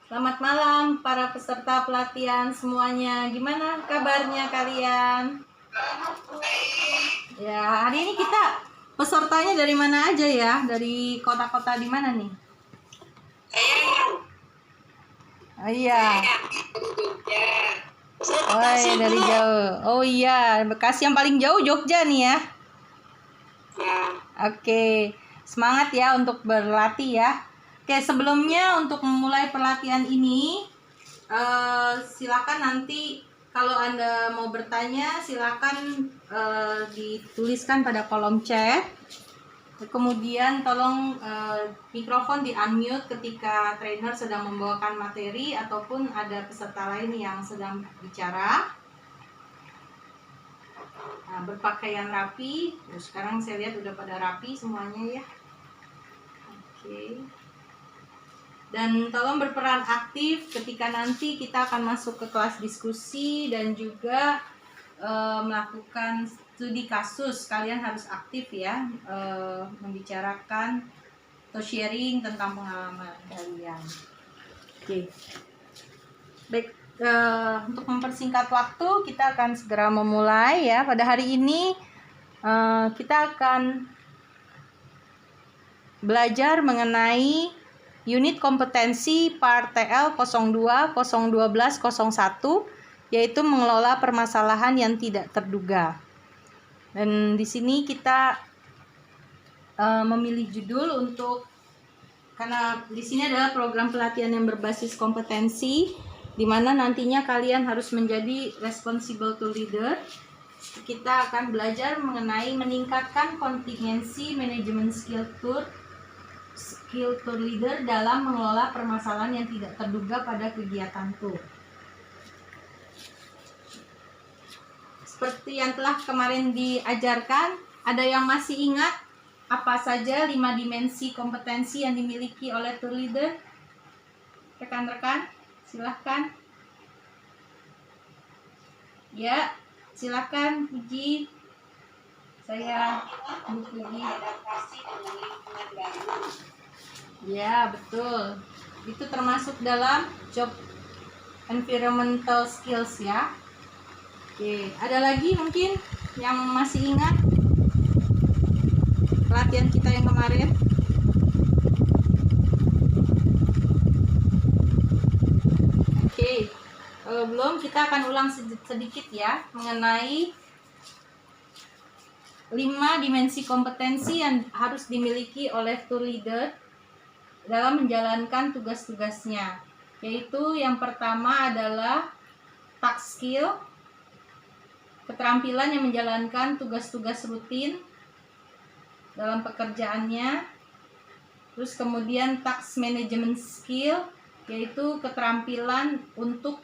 Selamat malam para peserta pelatihan semuanya. Gimana kabarnya kalian? Ya, hari ini kita pesertanya dari mana aja ya? Dari kota-kota di mana nih? Oh iya. Oh iya, dari jauh. Oh iya, Bekasi yang paling jauh Jogja nih ya. Oke, semangat ya untuk berlatih ya. Oke, sebelumnya untuk memulai pelatihan ini, silakan nanti kalau Anda mau bertanya, silakan dituliskan pada kolom chat. Kemudian tolong mikrofon di-unmute ketika trainer sedang membawakan materi ataupun ada peserta lain yang sedang bicara. Nah, berpakaian rapi. Sekarang saya lihat udah pada rapi semuanya ya. Oke. Dan tolong berperan aktif ketika nanti kita akan masuk ke kelas diskusi dan juga melakukan studi kasus. Kalian harus aktif ya, membicarakan atau sharing tentang pengalaman kalian. Oke. Baik, untuk mempersingkat waktu kita akan segera memulai ya. Pada hari ini kita akan belajar mengenai unit kompetensi part TL 02, 012, 01, yaitu mengelola permasalahan yang tidak terduga. Dan di sini kita memilih judul karena di sini adalah program pelatihan yang berbasis kompetensi, di mana nantinya kalian harus menjadi responsible to leader. Kita akan belajar mengenai meningkatkan kontingensi manajemen skill tour leader dalam mengelola permasalahan yang tidak terduga pada kegiatan tour. Seperti yang telah kemarin diajarkan, ada yang masih ingat apa saja 5 dimensi kompetensi yang dimiliki oleh tour leader? Rekan-rekan, silahkan. Ya, silahkan Puji. Saya Bu Puji. Ya, betul. Itu termasuk dalam job environmental skills ya. Oke, ada lagi mungkin yang masih ingat pelatihan kita yang kemarin? Oke, kalau belum kita akan ulang sedikit ya mengenai 5 dimensi kompetensi yang harus dimiliki oleh tour leader dalam menjalankan tugas-tugasnya, yaitu yang pertama adalah task skill, keterampilan yang menjalankan tugas-tugas rutin dalam pekerjaannya. Terus kemudian task management skill, yaitu keterampilan untuk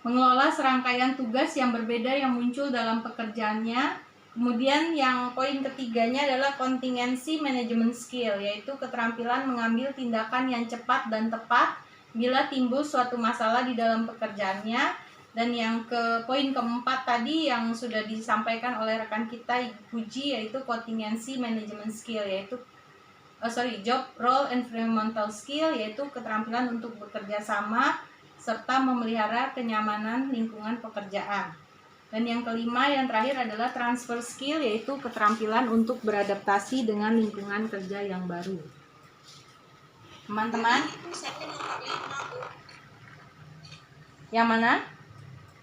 mengelola serangkaian tugas yang berbeda yang muncul dalam pekerjaannya. Kemudian yang poin ketiganya adalah contingency management skill, yaitu keterampilan mengambil tindakan yang cepat dan tepat bila timbul suatu masalah di dalam pekerjaannya. Dan yang poin keempat tadi yang sudah disampaikan oleh rekan kita Puji, yaitu contingency management skill, yaitu job role environmental skill, yaitu keterampilan untuk bekerja sama serta memelihara kenyamanan lingkungan pekerjaan. Dan yang kelima, yang terakhir adalah transfer skill, yaitu keterampilan untuk beradaptasi dengan lingkungan kerja yang baru. Teman-teman, yang mana?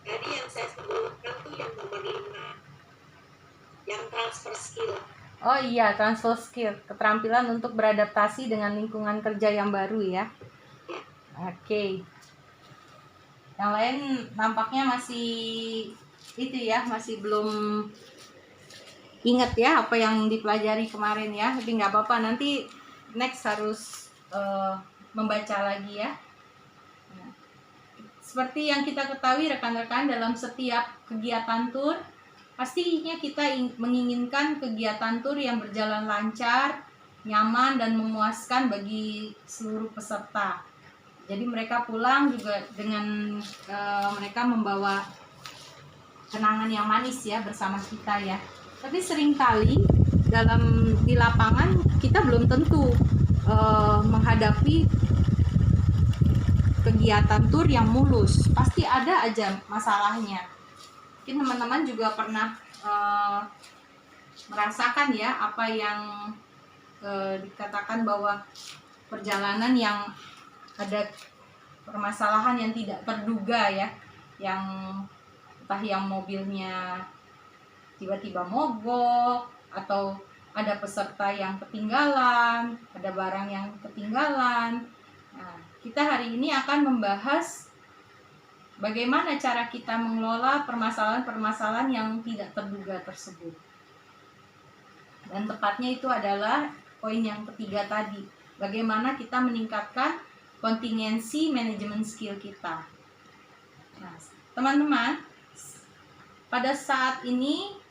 Tadi yang saya sebutkan tuh yang nomor 5, yang transfer skill. Oh iya, transfer skill, keterampilan untuk beradaptasi dengan lingkungan kerja yang baru ya. Oke. Yang lain nampaknya masih itu ya, masih belum ingat ya apa yang dipelajari kemarin ya. Tapi nggak apa-apa, nanti next harus membaca lagi ya. Seperti yang kita ketahui rekan-rekan, dalam setiap kegiatan tour pastinya kita menginginkan kegiatan tour yang berjalan lancar, nyaman dan memuaskan bagi seluruh peserta. Jadi mereka pulang juga dengan mereka membawa kenangan yang manis ya bersama kita ya. Tapi seringkali di lapangan kita belum tentu menghadapi kegiatan tur yang mulus. Pasti ada aja masalahnya. Mungkin teman-teman juga pernah merasakan ya apa yang dikatakan bahwa perjalanan yang ada permasalahan yang tidak terduga ya, yang entah yang mobilnya tiba-tiba mogok, atau ada peserta yang ketinggalan, ada barang yang ketinggalan. Nah, kita hari ini akan membahas bagaimana cara kita mengelola permasalahan-permasalahan yang tidak terduga tersebut. Dan tepatnya itu adalah poin yang ketiga tadi, bagaimana kita meningkatkan kontingensi manajemen skill kita. Nah, teman-teman, pada saat ini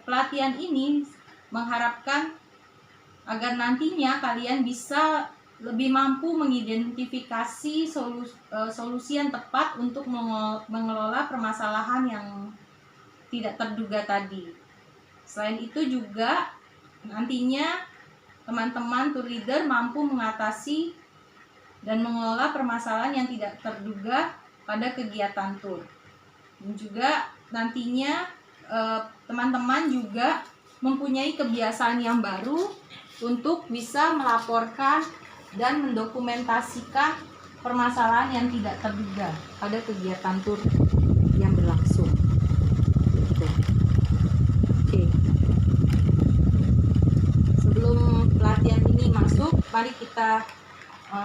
pelatihan ini mengharapkan agar nantinya kalian bisa lebih mampu mengidentifikasi solusi yang tepat untuk mengelola permasalahan yang tidak terduga tadi. Selain itu juga nantinya teman-teman tour leader mampu mengatasi dan mengelola permasalahan yang tidak terduga pada kegiatan tour. Dan juga nantinya teman-teman juga mempunyai kebiasaan yang baru untuk bisa melaporkan dan mendokumentasikan permasalahan yang tidak terduga pada kegiatan tur yang berlangsung. Gitu. Oke. Sebelum pelatihan ini masuk, mari kita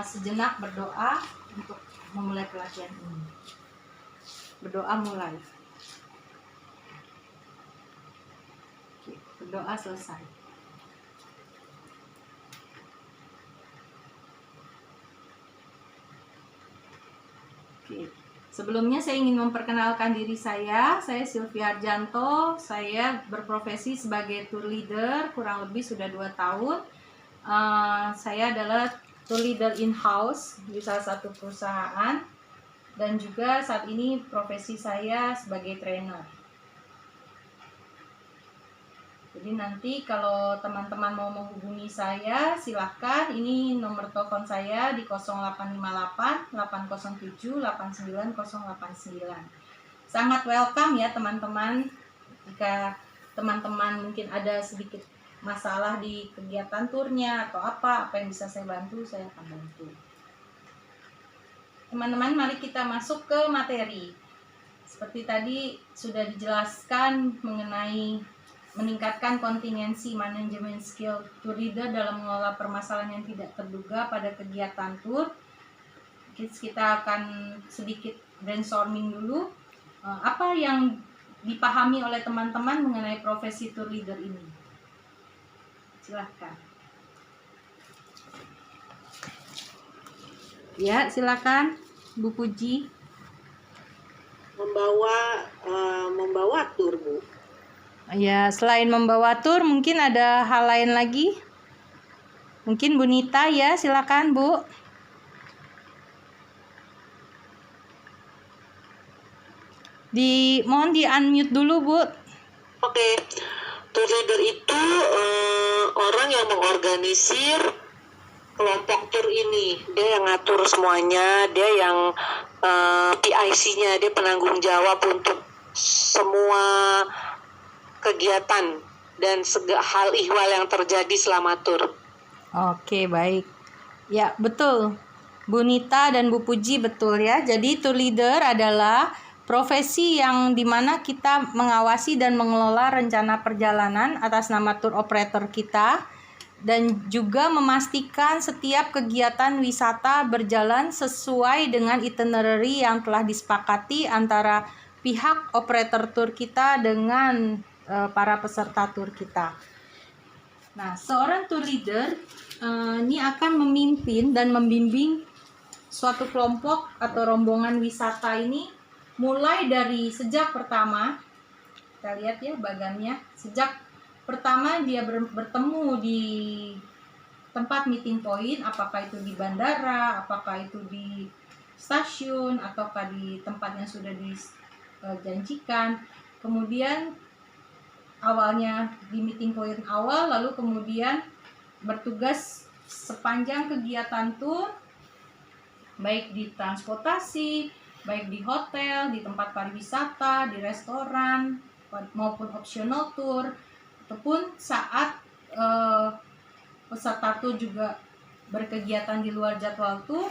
sejenak berdoa untuk memulai pelatihan ini. Berdoa mulai. Oke, berdoa selesai. Oke. Sebelumnya saya ingin memperkenalkan diri saya Sylvia Arjanto. Saya berprofesi sebagai tour leader kurang lebih sudah 2 tahun. Saya adalah tour leader in-house di salah satu perusahaan, dan juga saat ini profesi saya sebagai trainer. Jadi nanti kalau teman-teman mau menghubungi saya, silahkan. Ini nomor telepon saya di 0858 807 89089. Sangat welcome ya teman-teman. Jika teman-teman mungkin ada sedikit masalah di kegiatan turnya atau apa yang bisa saya bantu, saya akan bantu. Teman-teman, mari kita masuk ke materi. Seperti tadi sudah dijelaskan mengenai meningkatkan kontingensi manajemen skill tour leader dalam mengelola permasalahan yang tidak terduga pada kegiatan tour. Kita akan sedikit brainstorming dulu apa yang dipahami oleh teman-teman mengenai profesi tour leader ini. Silakan. Ya, silakan Bu Puji. Membawa tour, Bu. Ya, selain membawa tur, mungkin ada hal lain lagi. Mungkin Bu Nita ya, silakan Bu. Mohon di unmute dulu Bu. Oke. Tour leader itu orang yang mengorganisir kelompok tur ini. Dia yang ngatur semuanya, dia yang PIC-nya, dia penanggung jawab untuk semua kegiatan dan hal ihwal yang terjadi selama tur. Oke, baik. Ya, betul. Bu Nita dan Bu Puji betul ya. Jadi tour leader adalah profesi yang dimana kita mengawasi dan mengelola rencana perjalanan atas nama tour operator kita, dan juga memastikan setiap kegiatan wisata berjalan sesuai dengan itinerary yang telah disepakati antara pihak operator tour kita dengan para peserta tur kita. Nah, seorang tour leader ini akan memimpin dan membimbing suatu kelompok atau rombongan wisata ini mulai dari sejak pertama. Kita lihat ya bagannya. Sejak pertama dia bertemu di tempat meeting point, apakah itu di bandara, apakah itu di stasiun, ataukah di tempat yang sudah dijanjikan. Kemudian awalnya di meeting point awal, lalu kemudian bertugas sepanjang kegiatan tour, baik di transportasi, baik di hotel, di tempat pariwisata, di restoran, maupun optional tour, ataupun saat peserta tour juga berkegiatan di luar jadwal tour.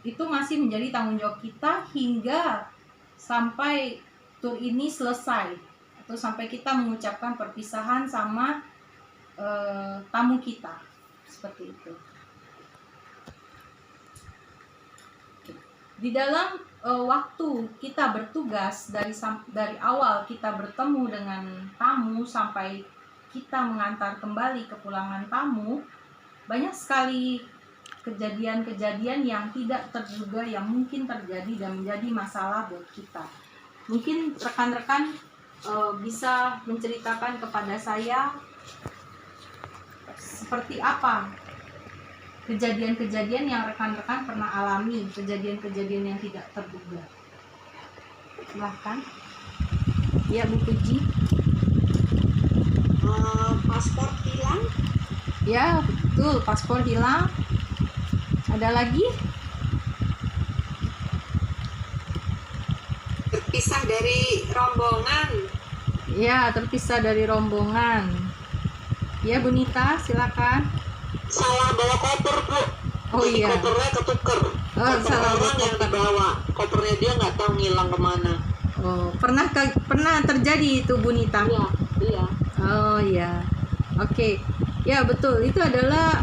Itu masih menjadi tanggung jawab kita hingga sampai tour ini selesai, atau sampai kita mengucapkan perpisahan sama tamu kita, seperti itu. Di dalam waktu kita bertugas dari awal kita bertemu dengan tamu sampai kita mengantar kembali kepulangan tamu, banyak sekali kejadian-kejadian yang tidak terduga yang mungkin terjadi dan menjadi masalah buat kita. Mungkin rekan-rekan bisa menceritakan kepada saya seperti apa kejadian-kejadian yang rekan-rekan pernah alami, kejadian-kejadian yang tidak terduga. Silahkan. Ya, Bu Puji. Paspor hilang. Ya, betul, paspor hilang. Ada lagi? Terpisah dari rombongan. Ya, terpisah dari rombongan. Ya, Bu Nita, silakan. Salah bawa koper, Bu. Oh Jadi iya. kopernya ketuker. Koper Salah orang yang koper. dibawa. Kopernya dia nggak tahu ngilang kemana. Oh, pernah terjadi itu, Bu Nita? Iya. Oh iya. Oke. Ya, betul. Itu adalah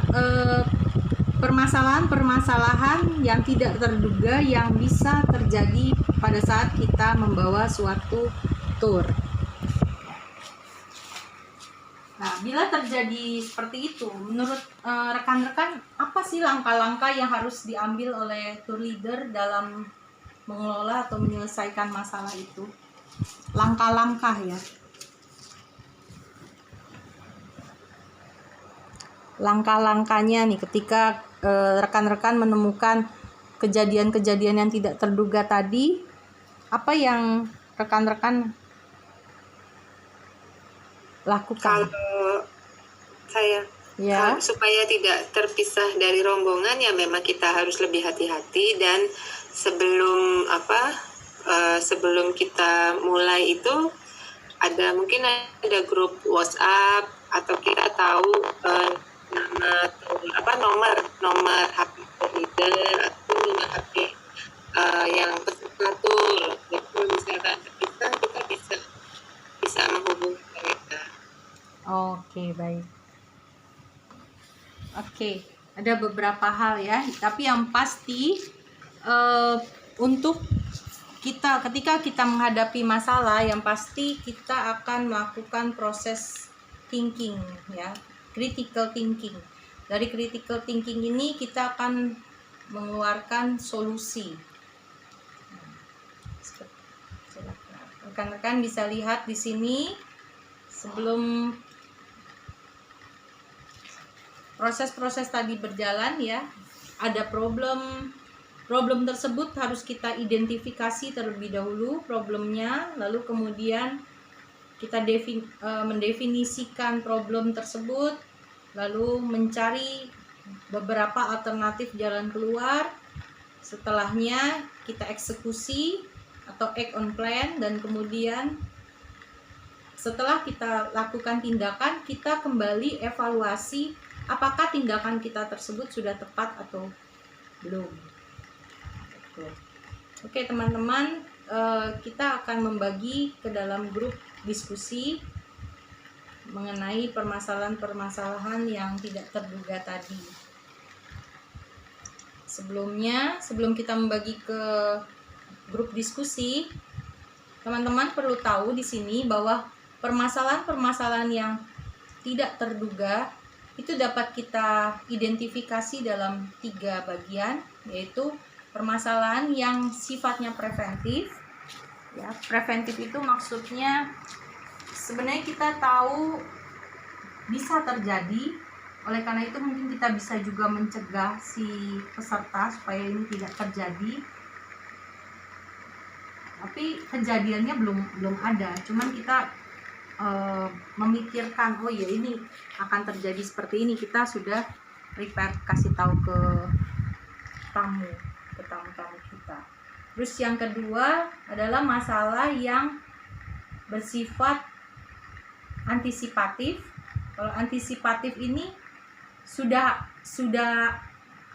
permasalahan-permasalahan yang tidak terduga yang bisa terjadi pada saat kita membawa suatu tour. Nah, bila terjadi seperti itu, menurut rekan-rekan, apa sih langkah-langkah yang harus diambil oleh tour leader dalam mengelola atau menyelesaikan masalah itu? Langkah-langkah ya. Langkah-langkahnya nih ketika rekan-rekan menemukan kejadian-kejadian yang tidak terduga tadi, apa yang rekan-rekan lakukan? Kalau saya Ya. supaya tidak terpisah dari rombongan, ya memang kita harus lebih hati-hati, dan sebelum kita mulai itu mungkin ada grup WhatsApp, atau kita tahu nomor HP leader atau nomor HP yang peserta tour. Jadi kalau misalkan terpisah, kita bisa menghubungi mereka. Oke, baik. Oke, ada beberapa hal ya, tapi yang pasti untuk ketika kita menghadapi masalah, yang pasti kita akan melakukan proses thinking ya, critical thinking. Dari critical thinking ini kita akan mengeluarkan solusi. Rekan-rekan bisa lihat di sini, sebelum proses-proses tadi berjalan ya, ada problem tersebut harus kita identifikasi terlebih dahulu problemnya, lalu kemudian kita mendefinisikan problem tersebut, lalu mencari beberapa alternatif jalan keluar. Setelahnya kita eksekusi atau act on plan, dan kemudian setelah kita lakukan tindakan, kita kembali evaluasi apakah tindakan kita tersebut sudah tepat atau belum. Oke teman-teman, kita akan membagi ke dalam grup diskusi mengenai permasalahan-permasalahan yang tidak terduga tadi. Sebelum kita membagi ke grup diskusi, teman-teman perlu tahu di sini bahwa permasalahan-permasalahan yang tidak terduga itu dapat kita identifikasi dalam 3 bagian, yaitu permasalahan yang sifatnya preventif. Ya, preventif itu maksudnya sebenarnya kita tahu bisa terjadi, oleh karena itu mungkin kita bisa juga mencegah si peserta supaya ini tidak terjadi. Tapi kejadiannya belum ada, cuman kita memikirkan, oh ya ini akan terjadi seperti ini, kita sudah prepare, kasih tahu ke tamu-tamu kita. Terus yang kedua adalah masalah yang bersifat antisipatif. Kalau antisipatif ini sudah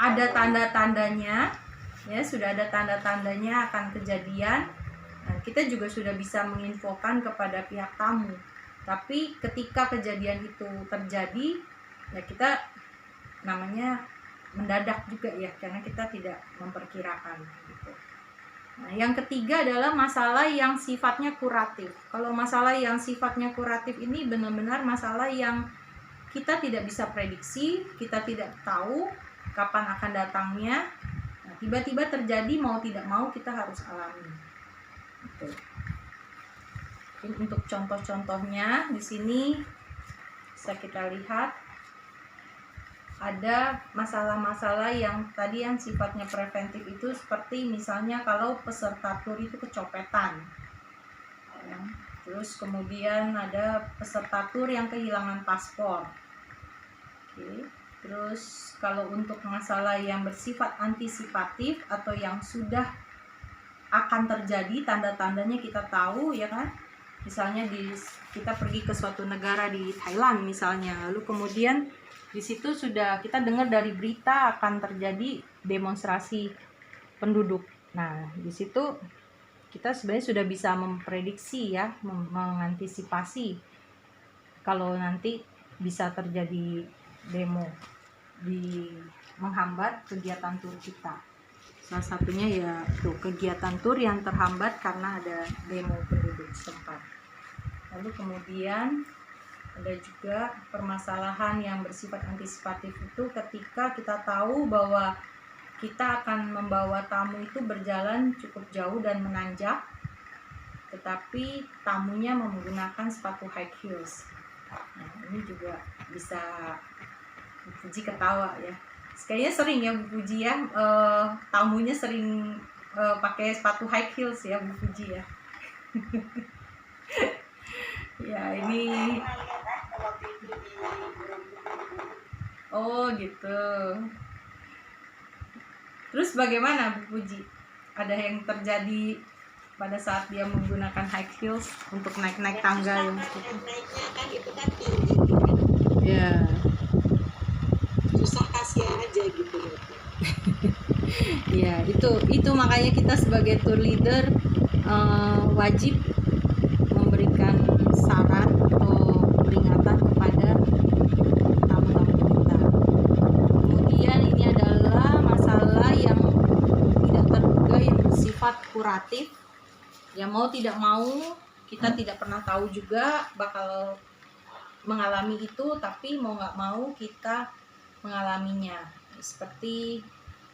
ada tanda-tandanya, ya, sudah ada tanda-tandanya akan kejadian. Nah, kita juga sudah bisa menginfokan kepada pihak tamu. Tapi ketika kejadian itu terjadi, ya kita namanya mendadak juga ya, karena kita tidak memperkirakan gitu. Nah, yang ketiga adalah masalah yang sifatnya kuratif. Kalau masalah yang sifatnya kuratif ini benar-benar masalah yang kita tidak bisa prediksi, kita tidak tahu kapan akan datangnya. Nah, tiba-tiba terjadi, mau tidak mau kita harus alami. Gitu. Untuk contoh-contohnya di sini bisa kita lihat ada masalah-masalah yang tadi yang sifatnya preventif itu, seperti misalnya kalau peserta tur itu kecopetan, ya. Terus kemudian ada peserta tur yang kehilangan paspor. Oke. Terus kalau untuk masalah yang bersifat antisipatif atau yang sudah akan terjadi, tanda-tandanya kita tahu, ya kan? Misalnya kita pergi ke suatu negara di Thailand misalnya, lalu kemudian di situ sudah kita dengar dari berita akan terjadi demonstrasi penduduk. Nah, di situ kita sebenarnya sudah bisa memprediksi ya, mengantisipasi kalau nanti bisa terjadi demo menghambat kegiatan tur kita. Salah satunya ya tuh kegiatan tur yang terhambat karena ada demo penduduk setempat. Lalu kemudian ada juga permasalahan yang bersifat antisipatif itu ketika kita tahu bahwa kita akan membawa tamu itu berjalan cukup jauh dan menanjak, tetapi tamunya menggunakan sepatu high heels. Nah, ini juga bisa Bu Puji ketawa ya. Kayaknya sering ya Bu Puji ya, tamunya sering pakai sepatu high heels ya Bu Puji ya. Ya ini, oh gitu. Terus bagaimana Bu Puji? Ada yang terjadi pada saat dia menggunakan high heels untuk naik-naik tangga yang naiknya kan itu kan tinggi, ya. susah kasihan aja gitu. Ya, itu makanya kita sebagai tour leader wajib memberikan saran atau peringatan kepada tamu-tamu kita. Kemudian ini adalah masalah yang tidak terduga yang bersifat kuratif. Ya mau tidak mau kita tidak pernah tahu juga bakal mengalami itu, tapi mau nggak mau kita mengalaminya. Seperti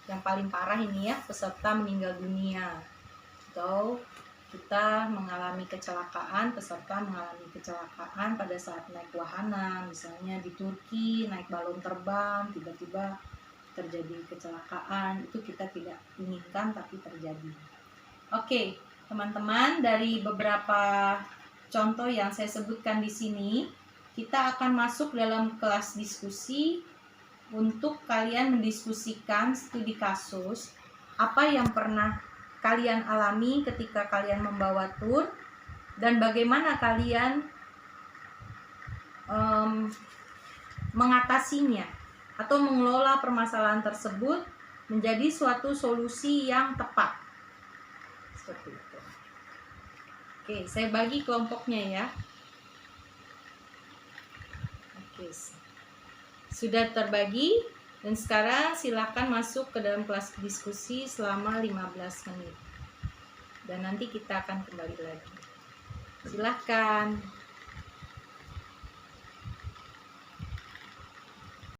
yang paling parah ini ya, peserta meninggal dunia, atau kita mengalami kecelakaan, peserta mengalami kecelakaan pada saat naik wahana, misalnya di Turki naik balon terbang, tiba-tiba terjadi kecelakaan, itu kita tidak inginkan tapi terjadi. Oke, teman-teman, dari beberapa contoh yang saya sebutkan di sini, kita akan masuk dalam kelas diskusi untuk kalian mendiskusikan studi kasus apa yang pernah kalian alami ketika kalian membawa tur dan bagaimana kalian mengatasinya atau mengelola permasalahan tersebut menjadi suatu solusi yang tepat. Seperti itu. Oke, saya bagi kelompoknya ya. Oke, sudah terbagi. Dan sekarang silakan masuk ke dalam kelas diskusi selama 15 menit. Dan nanti kita akan kembali lagi. Silakan.